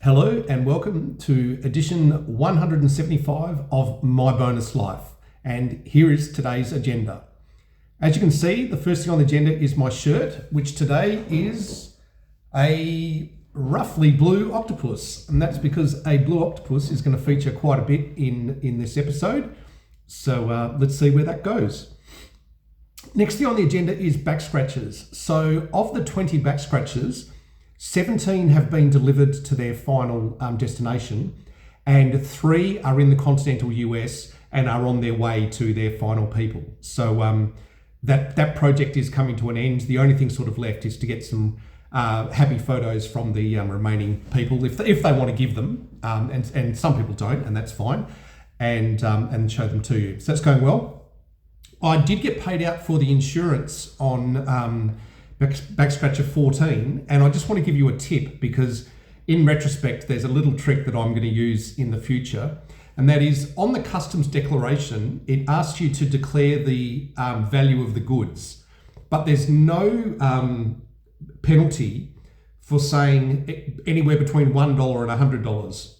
Hello and welcome to edition 175 of My Bonus Life. And here is today's agenda. As you can see, the first thing on the agenda is my shirt, which today is a roughly blue octopus. And that's because a blue octopus is going to feature quite a bit in this episode. So let's see where that goes. Next thing on the agenda is back scratches. So of the 20 back scratches, 17 have been delivered to their final destination, and 3 are in the continental US and are on their way to their final people. So that project is coming to an end. The only thing sort of left is to get some happy photos from the remaining people, if they want to give them, and some people don't, and that's fine, and show them to you. So that's going well. I did get paid out for the insurance on back scratcher 14, and I just want to give you a tip because in retrospect there's a little trick that I'm going to use in the future, and that is on the customs declaration it asks you to declare the value of the goods, but there's no penalty for saying anywhere between $1 and $100.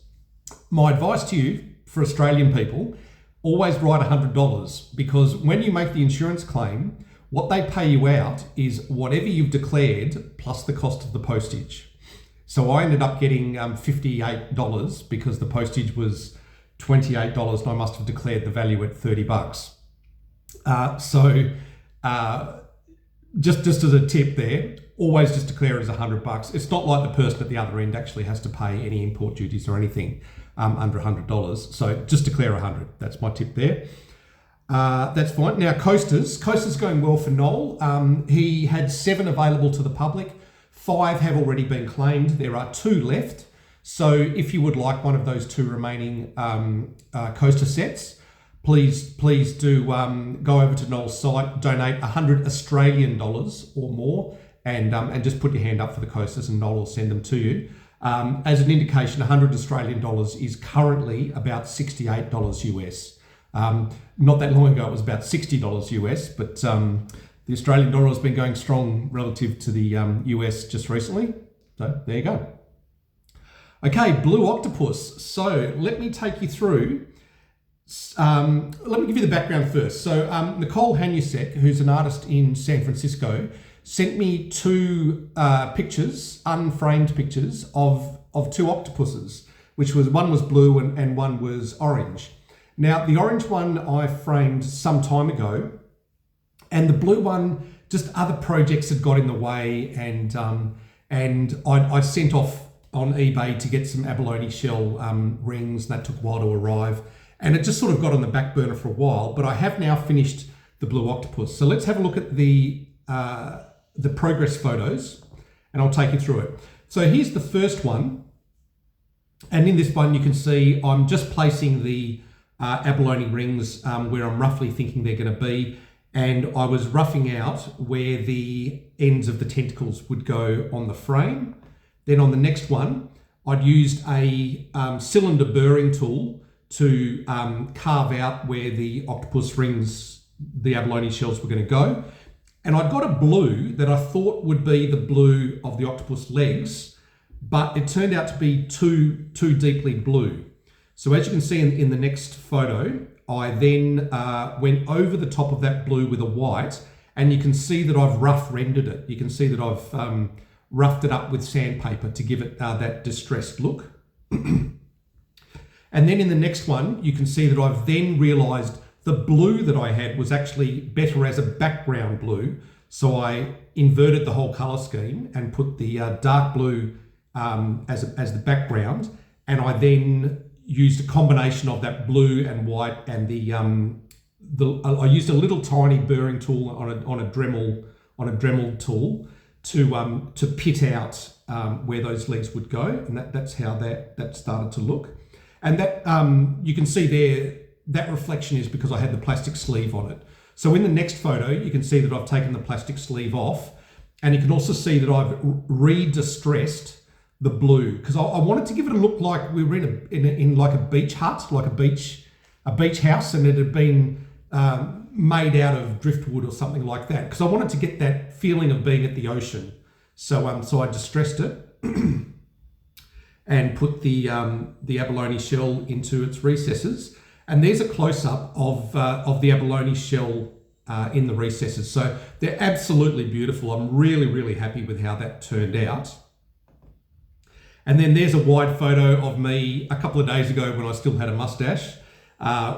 My advice to you for Australian people, always write $100, because when you make the insurance claim, what they pay you out is whatever you've declared plus the cost of the postage. So I ended up getting $58 because the postage was $28 and I must have declared the value at $30. Just as a tip there, always just declare it as $100. It's not like the person at the other end actually has to pay any import duties or anything under $100. So just declare 100. That's my tip there. That's fine. Now, coasters going well for Noel. He had 7 available to the public. 5 have already been claimed. There are 2 left. So if you would like one of those 2 remaining coaster sets, please do go over to Noel's site, donate $100 Australian dollars or more, and just put your hand up for the coasters, and Noel will send them to you. As an indication, $100 Australian dollars is currently about $68 US. Not that long ago, it was about $60 US, but the Australian dollar has been going strong relative to the US just recently. So there you go. Okay, blue octopus. So let me take you through. Let me give you the background first. So Nicole Hanusek, who's an artist in San Francisco, sent me 2 pictures, unframed pictures of 2 octopuses, one was blue and one was orange. Now, the orange one I framed some time ago, and the blue one, just other projects had got in the way, and I sent off on eBay to get some abalone shell rings, and that took a while to arrive, and it just sort of got on the back burner for a while, but I have now finished the blue octopus. So let's have a look at the progress photos, and I'll take you through it. So here's the first one, and in this one you can see I'm just placing the abalone rings where I'm roughly thinking they're going to be, and I was roughing out where the ends of the tentacles would go on the frame. Then on the next one, I'd used a cylinder burring tool to carve out where the octopus rings, the abalone shells, were going to go. And I'd got a blue that I thought would be the blue of the octopus legs, but it turned out to be too deeply blue. So as you can see in the next photo, I then went over the top of that blue with a white, and you can see that I've rough rendered it. You can see that I've roughed it up with sandpaper to give it that distressed look. And then in the next one, you can see that I've then realized the blue that I had was actually better as a background blue. So I inverted the whole color scheme and put the dark blue as the background, and I then used a combination of that blue and white, and I used a little tiny burring tool on a Dremel tool to pit out where those legs would go, and that's how that started to look. And that you can see there, that reflection is because I had the plastic sleeve on it. So in the next photo, you can see that I've taken the plastic sleeve off, and you can also see that I've re-distressed the blue, because I wanted to give it a look like we were in like a beach hut, like a beach house, and it had been made out of driftwood or something like that, because I wanted to get that feeling of being at the ocean. So I distressed it. and put the abalone shell into its recesses. And there's a close-up of the abalone shell in the recesses. So they're absolutely beautiful. I'm really, really happy with how that turned out. And then there's a wide photo of me a couple of days ago when I still had a mustache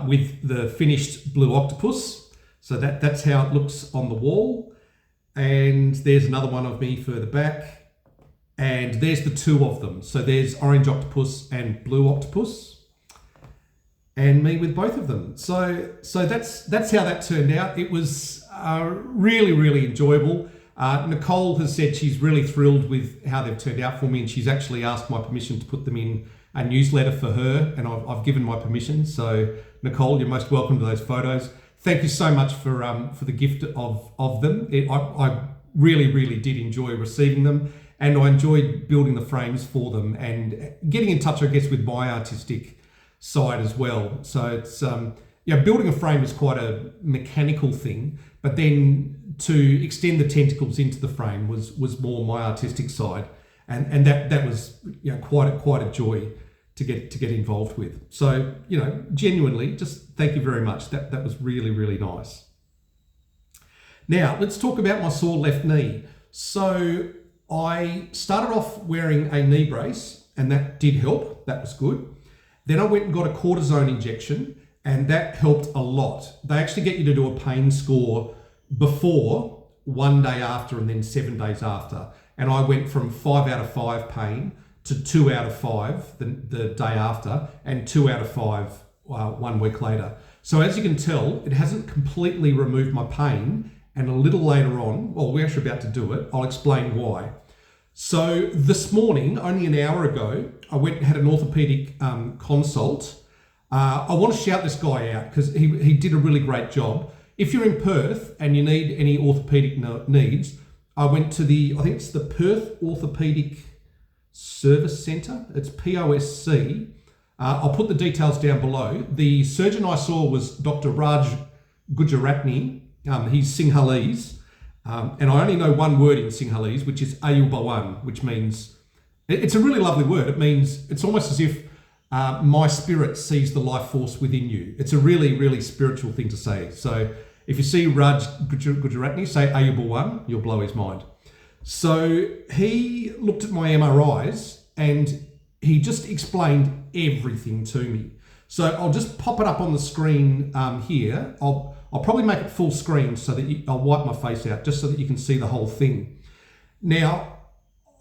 with the finished blue octopus. So that's how it looks on the wall. And there's another one of me further back. And there's the two of them. So there's orange octopus and blue octopus. And me with both of them. So that's how that turned out. It was really, really enjoyable. Nicole has said she's really thrilled with how they've turned out for me, and she's actually asked my permission to put them in a newsletter for her, and I've given my permission. So Nicole, you're most welcome to those photos. Thank you so much for the gift of them. I really, really did enjoy receiving them, and I enjoyed building the frames for them and getting in touch, I guess, with my artistic side as well. So it's building a frame is quite a mechanical thing, but then to extend the tentacles into the frame was more my artistic side, and that was quite a joy to get involved with. So genuinely, just thank you very much. That was really, really nice. Now let's talk about my sore left knee. So I started off wearing a knee brace, and that did help. That was good. Then I went and got a cortisone injection, and that helped a lot. They actually get you to do a pain score before, 1 day after, and then 7 days after. And I went from 5 out of 5 pain to 2 out of 5 the day after, and 2 out of 5 1 week later. So as you can tell, it hasn't completely removed my pain. And a little later on, well, we're actually about to do it, I'll explain why. So this morning, only an hour ago, I went and had an orthopedic consult. I want to shout this guy out because he did a really great job. If you're in Perth and you need any orthopedic needs, I went to I think it's the Perth Orthopedic Service Centre. It's POSC. I'll put the details down below. The surgeon I saw was Dr. Raj Gujaratni. He's Sinhalese. And I only know one word in Sinhalese, which is Ayubawan, which means, it's a really lovely word. It means, it's almost as if my spirit sees the life force within you. It's a really, really spiritual thing to say. So if you see Raj Gujaratni, say Ayubawan, you'll blow his mind. So he looked at my MRIs and he just explained everything to me. So I'll just pop it up on the screen here. I'll probably make it full screen so that I'll wipe my face out just so that you can see the whole thing. Now,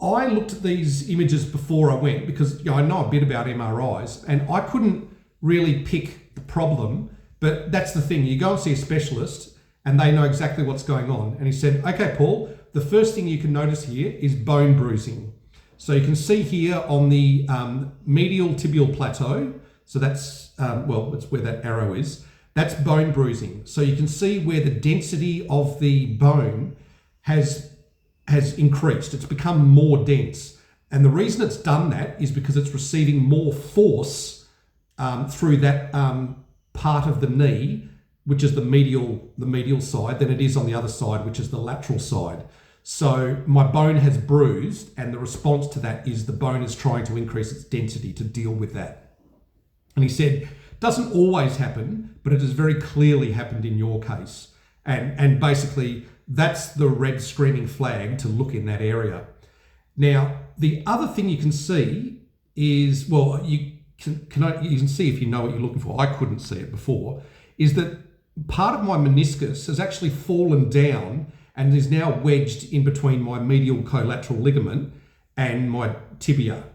I looked at these images before I went because I know a bit about MRIs and I couldn't really pick the problem, but that's the thing. You go and see a specialist and they know exactly what's going on. And he said, okay, Paul, the first thing you can notice here is bone bruising. So you can see here on the medial tibial plateau, so that's, it's where that arrow is, that's bone bruising. So you can see where the density of the bone has increased. It's become more dense. And the reason it's done that is because it's receiving more force through that part of the knee, which is the medial side, than it is on the other side, which is the lateral side. So my bone has bruised, and the response to that is the bone is trying to increase its density to deal with that. And he said, doesn't always happen, but it has very clearly happened in your case. And basically, that's the red screaming flag to look in that area. Now, the other thing you can see is, well, you can see if you know what you're looking for. I couldn't see it before, is that part of my meniscus has actually fallen down and is now wedged in between my medial collateral ligament and my tibia.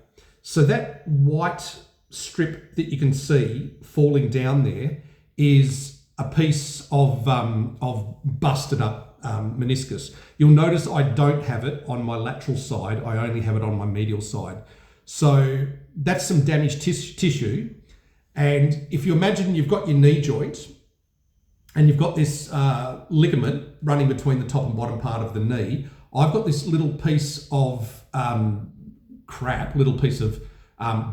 So that white strip that you can see falling down there is a piece of busted up meniscus. You'll notice I don't have it on my lateral side. I only have it on my medial side. So that's some damaged tissue. And if you imagine you've got your knee joint and you've got this ligament running between the top and bottom part of the knee, I've got this little piece of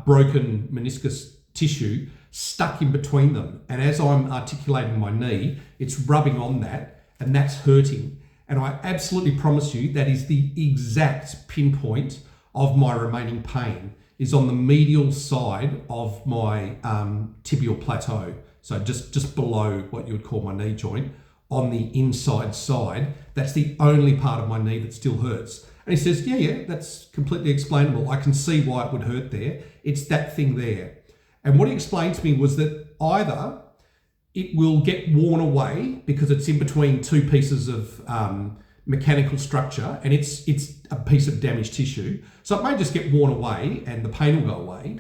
broken meniscus tissue stuck in between them. And as I'm articulating my knee, it's rubbing on that and that's hurting. And I absolutely promise you that is the exact pinpoint of my remaining pain. is on the medial side of my tibial plateau. So just below what you would call my knee joint, on the inside side. That's the only part of my knee that still hurts. And he says, yeah, that's completely explainable. I can see why it would hurt there. It's that thing there. And what he explained to me was that either it will get worn away because it's in between two pieces of mechanical structure and it's a piece of damaged tissue. So it may just get worn away and the pain will go away,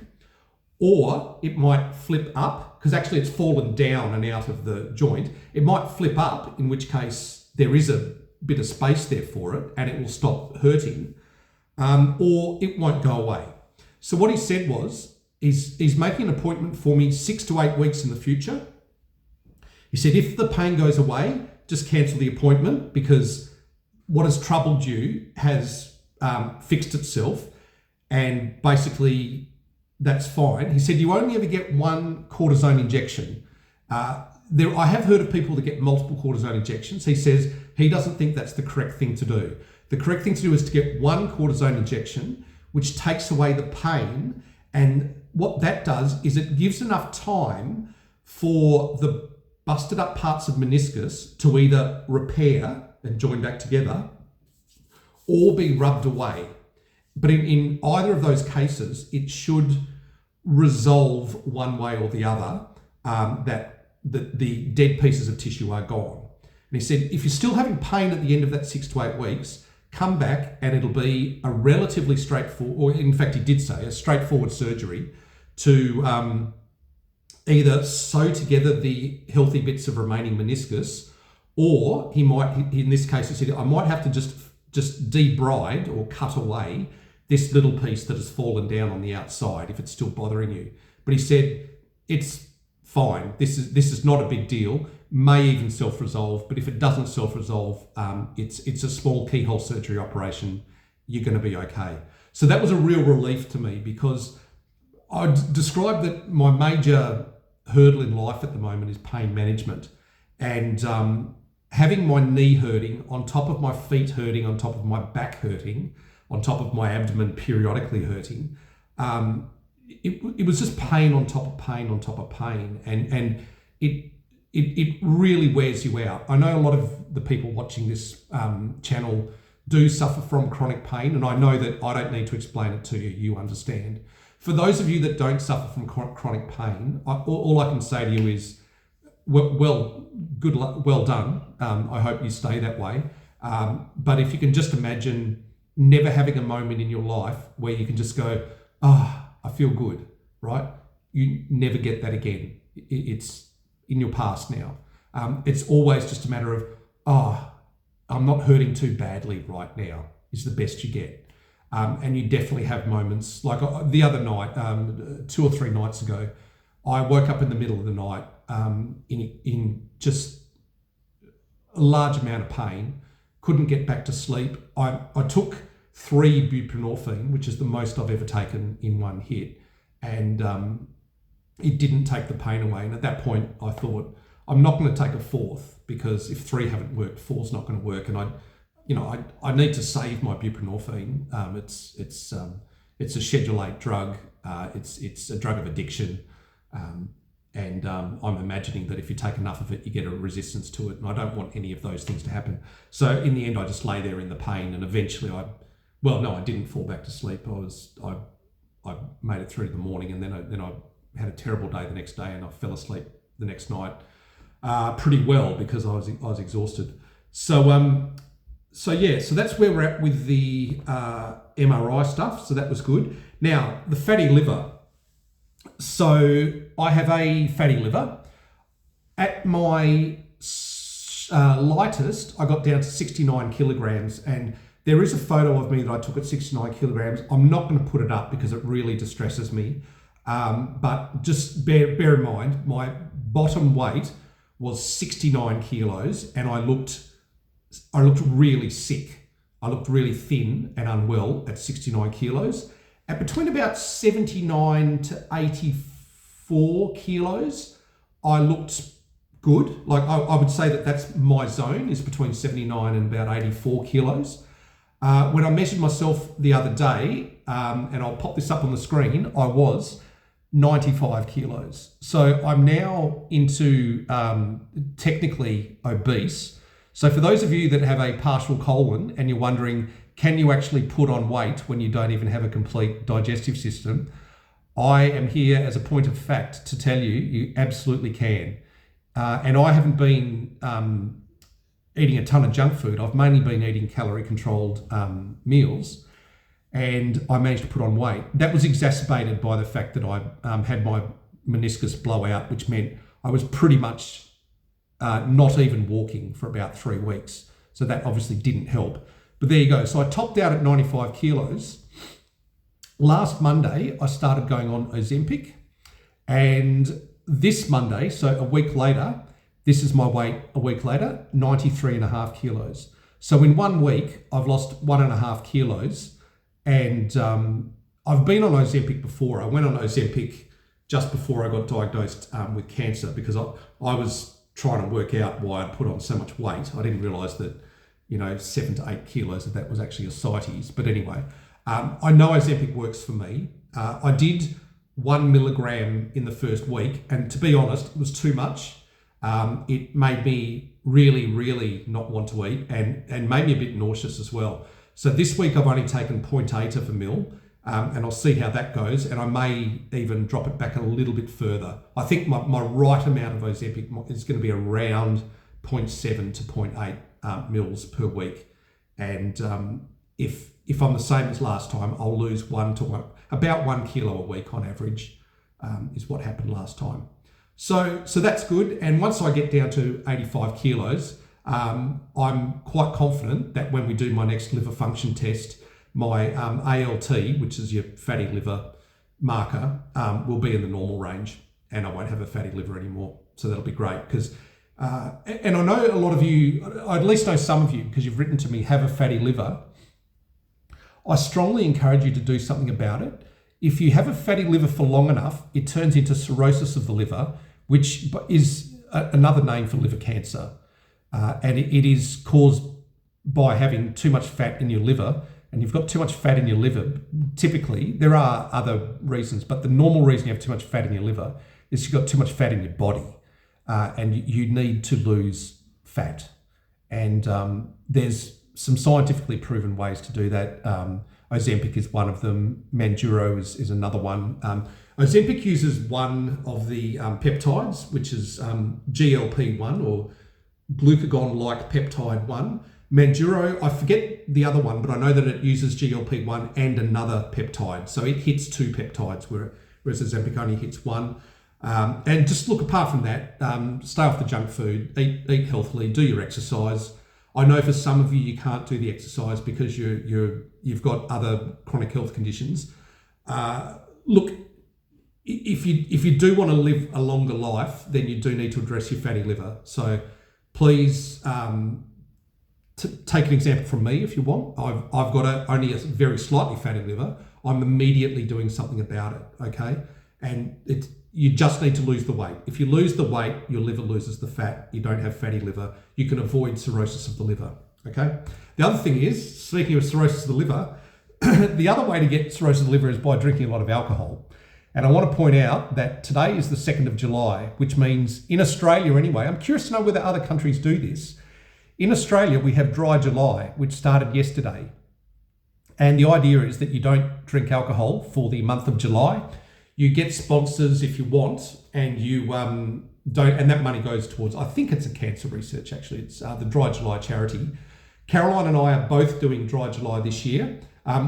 or it might flip up because actually it's fallen down and out of the joint. It might flip up, in which case there is a bit of space there for it and it will stop hurting, or it won't go away. So what he said was, he's making an appointment for me 6 to 8 weeks in the future. He said, if the pain goes away, just cancel the appointment because what has troubled you has fixed itself and basically that's fine. He said, you only ever get one cortisone injection. I have heard of people that get multiple cortisone injections. He says he doesn't think that's the correct thing to do. The correct thing to do is to get one cortisone injection, which takes away the pain. And what that does is it gives enough time for the busted up parts of meniscus to either repair and join back together or be rubbed away. But in either of those cases, it should resolve one way or the other that the dead pieces of tissue are gone. And he said, if you're still having pain at the end of that 6 to 8 weeks, come back and it'll be a relatively straightforward, or in fact, he did say a straightforward surgery to either sew together the healthy bits of remaining meniscus, or he might, in this case, he said, I might have to just debride or cut away this little piece that has fallen down on the outside if it's still bothering you. But he said, it's fine. This is not a big deal. May even self-resolve, but if it doesn't self-resolve, it's a small keyhole surgery operation. You're going to be okay. So that was a real relief to me because I'd describe that my major hurdle in life at the moment is pain management, and having my knee hurting on top of my feet hurting on top of my back hurting on top of my abdomen periodically hurting, it was just pain on top of pain on top of pain, and it really wears you out. I know a lot of the people watching this channel do suffer from chronic pain, and I know that I don't need to explain it to you, you understand. For those of you that don't suffer from chronic pain, all I can say to you is, well done. I hope you stay that way. But if you can just imagine never having a moment in your life where you can just go, I feel good, right? You never get that again. It's in your past now. It's always just a matter of, I'm not hurting too badly right now, is the best you get. And you definitely have moments like the other night, 2 or 3 nights ago, I woke up in the middle of the night in just a large amount of pain, couldn't get back to sleep. I took 3 buprenorphine, which is the most I've ever taken in one hit, and it didn't take the pain away. And at that point, I thought, I'm not going to take a 4th because if 3 haven't worked, 4's not going to work. And I need to save my buprenorphine. It's a Schedule 8 drug. It's a drug of addiction. And I'm imagining that if you take enough of it, you get a resistance to it. And I don't want any of those things to happen. So in the end, I just lay there in the pain, and eventually I didn't fall back to sleep. I made it through the morning, and then I had a terrible day the next day, and I fell asleep the next night pretty well because I was exhausted. So that's where we're at with the MRI stuff. So that was good. Now, the fatty liver. So I have a fatty liver. At my lightest, I got down to 69 kilograms, and there is a photo of me that I took at 69 kilograms. I'm not going to put it up because it really distresses me. But just bear in mind, my bottom weight was 69 kilos, and I looked really sick. I looked really thin and unwell at 69 kilos. At between about 79 to 84 kilos, I looked good. Like I would say that's my zone, is between 79 and about 84 kilos. When I measured myself the other day, and I'll pop this up on the screen, I was 95 kilos. So I'm now into technically obese. So for those of you that have a partial colon and you're wondering, can you actually put on weight when you don't even have a complete digestive system? I am here as a point of fact to tell you, you absolutely can. And I haven't been eating a ton of junk food. I've mainly been eating calorie controlled meals, and I managed to put on weight. That was exacerbated by the fact that I had my meniscus blow out, which meant I was pretty much not even walking for about 3 weeks. So that obviously didn't help. But there you go. So I topped out at 95 kilos. Last Monday, I started going on Ozempic, and this Monday, so a week later, this is my weight a week later, 93.5 kilos. So in 1 week, I've lost 1.5 kilos, and I've been on Ozempic before. I went on Ozempic just before I got diagnosed with cancer because I was trying to work out why I'd put on so much weight. I didn't realise that, 7 to 8 kilos of that was actually ascites. But anyway, I know Ozempic works for me. I did 1 milligram in the first week, and to be honest, it was too much. It made me really, really not want to eat and made me a bit nauseous as well. So this week I've only taken 0.8 of a mil, and I'll see how that goes. And I may even drop it back a little bit further. I think my right amount of Ozempic is going to be around 0.7 to 0.8 mils per week. And if I'm the same as last time, I'll lose about 1 kilo a week on average, is what happened last time. So that's good. And once I get down to 85 kilos, I'm quite confident that when we do my next liver function test, my ALT, which is your fatty liver marker, will be in the normal range, and I won't have a fatty liver anymore. So that'll be great because, and I know a lot of you, I at least know some of you, because you've written to me, have a fatty liver. I strongly encourage you to do something about it. If you have a fatty liver for long enough, it turns into cirrhosis of the liver, which is another name for liver cancer. And it is caused by having too much fat in your liver. And you've got too much fat in your liver. Typically, there are other reasons, but the normal reason you have too much fat in your liver is you've got too much fat in your body. And you need to lose fat. And there's some scientifically proven ways to do that. Ozempic is one of them. Manjuro is another one. Ozempic uses one of the peptides, which is GLP-1 or glucagon-like peptide 1. Manjuro, I forget the other one, but I know that it uses GLP-1 and another peptide. So it hits 2 peptides, whereas Ozempic only hits 1. And just look, apart from that, stay off the junk food, eat healthily, do your exercise. I know for some of you, you can't do the exercise because you've got other chronic health conditions. Look, if you do want to live a longer life, then you do need to address your fatty liver. So please take an example from me if you want. I've got only a very slightly fatty liver. I'm immediately doing something about it, okay? And you just need to lose the weight. If you lose the weight, your liver loses the fat. You don't have fatty liver. You can avoid cirrhosis of the liver, okay? The other thing is, speaking of cirrhosis of the liver, the other way to get cirrhosis of the liver is by drinking a lot of alcohol. And I want to point out that today is the 2nd of July, which means in Australia anyway, I'm curious to know whether other countries do this. In Australia, we have Dry July, which started yesterday. And the idea is that you don't drink alcohol for the month of July. You get sponsors if you want, and you don't, and that money goes towards, I think it's a cancer research actually, it's the Dry July charity. Caroline and I are both doing Dry July this year.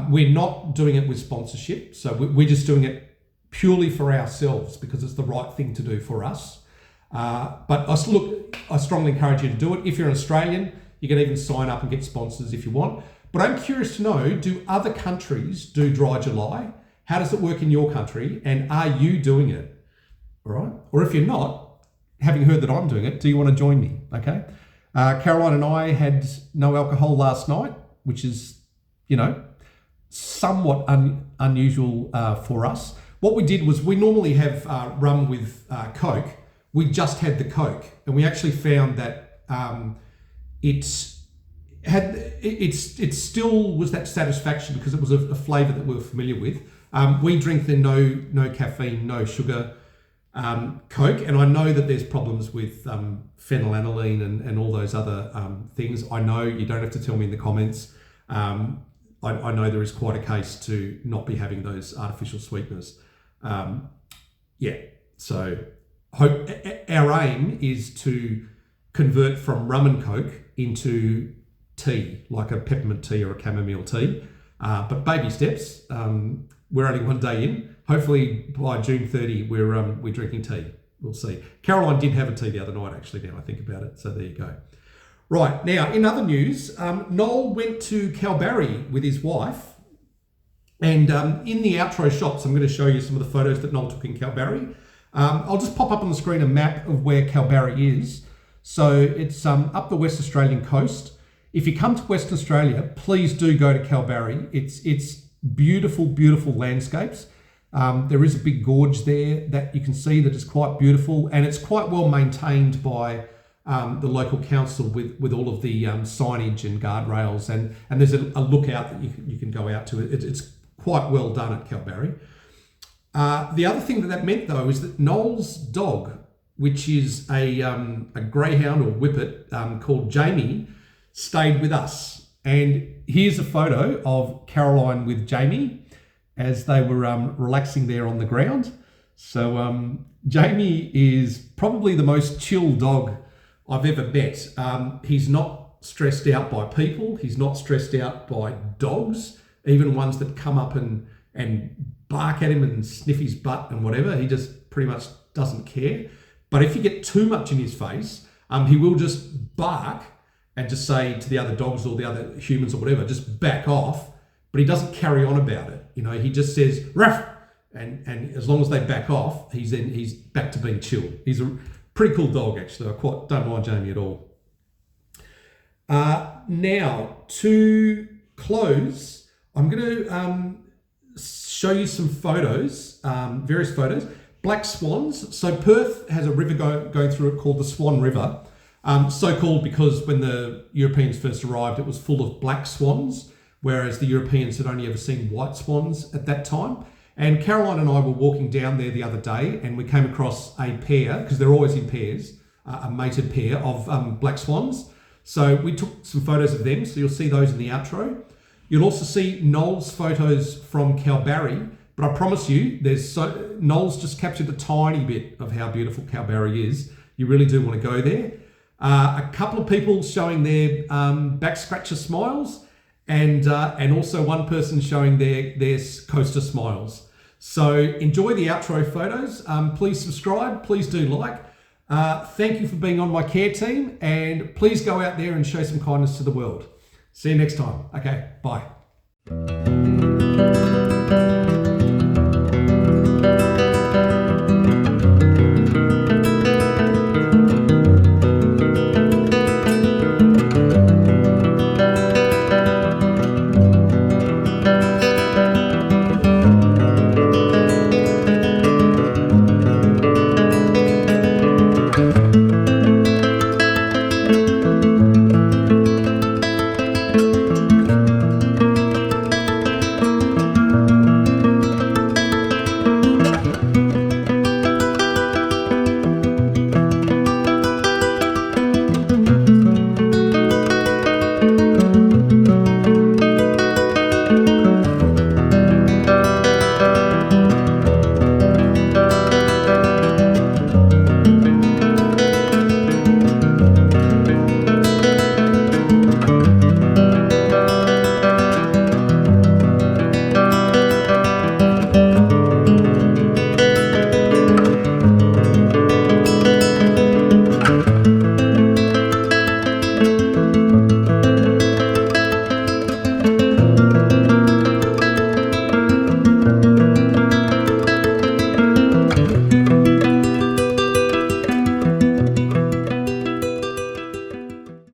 We're not doing it with sponsorship, so we're just doing it purely for ourselves because it's the right thing to do for us. But I strongly encourage you to do it. If you're an Australian, you can even sign up and get sponsors if you want. But I'm curious to know, do other countries do Dry July? How does it work in your country? And are you doing it? All right. Or if you're not, having heard that I'm doing it, do you want to join me? Okay. Caroline and I had no alcohol last night, which is, somewhat unusual for us. What we did was we normally have rum with Coke. We just had the Coke, and we actually found that it still was that satisfaction because it was a flavour that we were familiar with. We drink the no caffeine, no sugar Coke, and I know that there's problems with phenylalanine and all those other things. I know you don't have to tell me in the comments. I know there is quite a case to not be having those artificial sweeteners. So our aim is to convert from rum and Coke into tea, like a peppermint tea or a chamomile tea. But baby steps. We're only one day in. Hopefully by June 30, we're drinking tea. We'll see. Caroline did have a tea the other night, actually, now I think about it. So there you go. Right, now, in other news, Noel went to Kalbarri with his wife. And in the outro shots, I'm going to show you some of the photos that Noel took in Kalbarri. I'll just pop up on the screen a map of where Kalbarri is. So it's up the West Australian coast. If you come to Western Australia, please do go to Kalbarri. It's beautiful, beautiful landscapes. There is a big gorge there that you can see that is quite beautiful, and it's quite well maintained by the local council with all of the signage and guardrails, and there's a lookout that you can go out to. It's quite well done at Kalbarri. The other thing that meant though is that Noel's dog, which is a greyhound or whippet called Jamie, stayed with us. And here's a photo of Caroline with Jamie as they were relaxing there on the ground. So Jamie is probably the most chill dog I've ever met. He's not stressed out by people. He's not stressed out by dogs, even ones that come up and bark at him and sniff his butt and whatever. He just pretty much doesn't care. But if you get too much in his face, he will just bark and just say to the other dogs or the other humans or whatever, just back off. But he doesn't carry on about it. You know, he just says, ruff, and as long as they back off, he's back to being chill. He's a pretty cool dog, actually. I quite don't mind Jamie at all. Now, to close, I'm going to show you some photos, various photos. Black swans. So Perth has a river going through it called the Swan River. So called because when the Europeans first arrived, it was full of black swans, whereas the Europeans had only ever seen white swans at that time. And Caroline and I were walking down there the other day, and we came across a pair, because they're always in pairs, a mated pair of black swans. So we took some photos of them, so you'll see those in the outro. You'll also see Noel's photos from Kalbarri, but I promise you, Noel's just captured a tiny bit of how beautiful Kalbarri is. You really do want to go there. A couple of people showing their back scratcher smiles, and also one person showing their coaster smiles. So enjoy the outro photos. Please subscribe. Please do like. Thank you for being on my care team, and please go out there and show some kindness to the world. See you next time. Okay, bye.